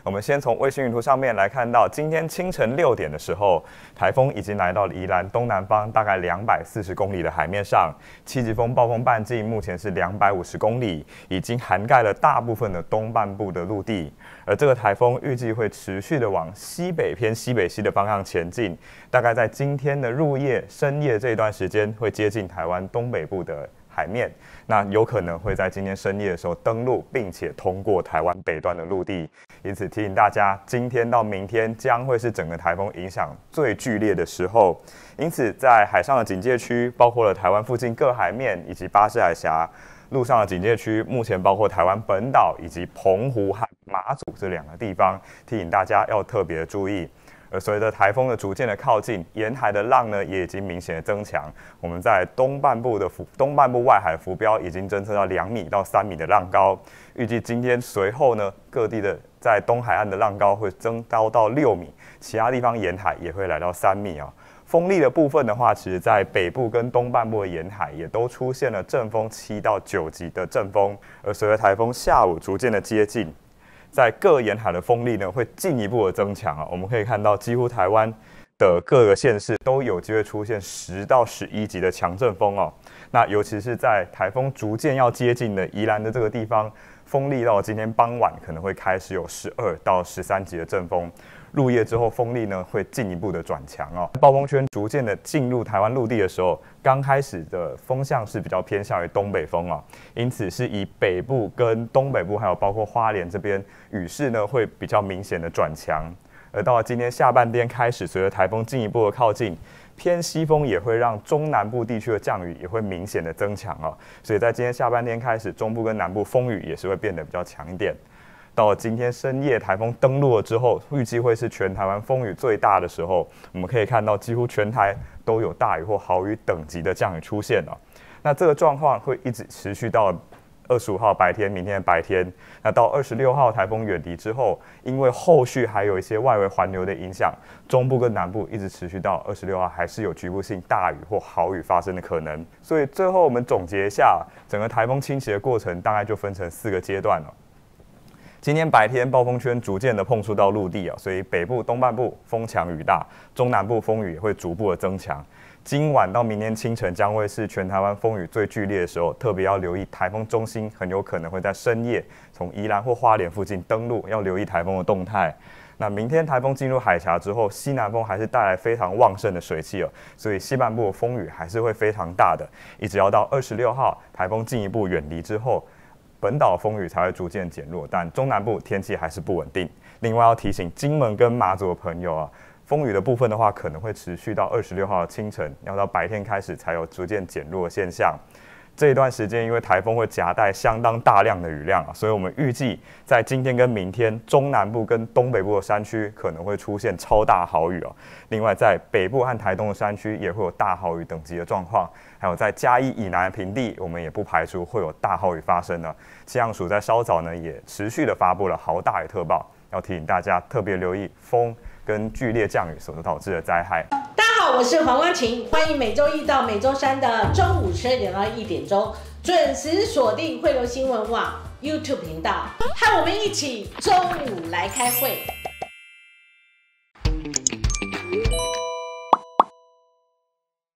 我们先从卫星云图上面来看到，今天清晨6点的时候，台风已经来到了宜兰东南方大概240公里的海面上，7级风暴风半径目前是250公里，已经涵盖了大部分的东半部的陆地。而这个台风预计会持续的往西北偏西北西的方向前进，大概在今天的入夜、深夜这一段时间会接近台湾东北部的海面，那有可能会在今天深夜的时候登陆，并且通过台湾北端的陆地。因此提醒大家，今天到明天将会是整个台风影响最剧烈的时候。因此，在海上的警戒区，包括了台湾附近各海面以及巴士海峡；陆上的警戒区，目前包括台湾本岛以及澎湖和马祖这2个地方，提醒大家要特别注意。而随着台风的逐渐的靠近，沿海的浪呢也已经明显的增强。我们在东半部外海浮标已经侦测到2米到3米的浪高，预计今天随后呢，各地的在东海岸的浪高会增高到6米，其他地方沿海也会来到3米啊。风力的部分的话，其实在北部跟东半部的沿海也都出现了阵风7到9级的阵风，而随着台风下午逐渐的接近，在各沿海的风力呢会进一步的增强啊。我们可以看到，几乎台湾的各个县市都有机会出现10到11级的强阵风哦。那尤其是在台风逐渐要接近的宜兰的这个地方，风力到今天傍晚可能会开始有12到13级的阵风。入夜之后，风力呢会进一步的转强哦。暴风圈逐渐的进入台湾陆地的时候，刚开始的风向是比较偏向于东北风哦，因此是以北部跟东北部还有包括花莲这边雨势呢会比较明显的转强。而到了今天下半天开始，随着台风进一步的靠近，偏西风也会让中南部地区的降雨也会明显的增强哦。所以在今天下半天开始，中部跟南部风雨也是会变得比较强一点。到了今天深夜，台风登陆了之后，预计会是全台湾风雨最大的时候。我们可以看到，几乎全台都有大雨或豪雨等级的降雨出现了。那这个状况会一直持续到25号白天，明天的白天。那到26号台风远离之后，因为后续还有一些外围环流的影响，中部跟南部一直持续到26号，还是有局部性大雨或豪雨发生的可能。所以最后我们总结一下，整个台风侵袭的过程大概就分成4个阶段了。今天白天暴风圈逐渐的碰触到陆地啊，所以北部、东半部风强雨大，中南部风雨也会逐步的增强。今晚到明天清晨将会是全台湾风雨最剧烈的时候，特别要留意台风中心很有可能会在深夜从宜兰或花莲附近登陆，要留意台风的动态。那明天台风进入海峡之后，西南风还是带来非常旺盛的水汽哦，所以西半部的风雨还是会非常大的，一直要到26号台风进一步远离之后，本岛风雨才会逐渐减弱，但中南部天气还是不稳定。另外要提醒金门跟马祖的朋友啊，风雨的部分的话，可能会持续到26号的清晨，要到白天开始才有逐渐减弱的现象。这一段时间，因为台风会夹带相当大量的雨量啊，所以我们预计在今天跟明天，中南部跟东北部的山区可能会出现超大豪雨哦。另外，在北部和台东的山区也会有大豪雨等级的状况，还有在嘉义以南的平地，我们也不排除会有大豪雨发生呢。气象署在稍早呢也持续的发布了豪大雨特报，要提醒大家特别留意风跟剧烈降雨所导致的灾害。大家好，我是黄光芹，欢迎每周一到每周三的中午12点到1点钟准时锁定汇流新闻网 YouTube 频道，和我们一起中午来开会。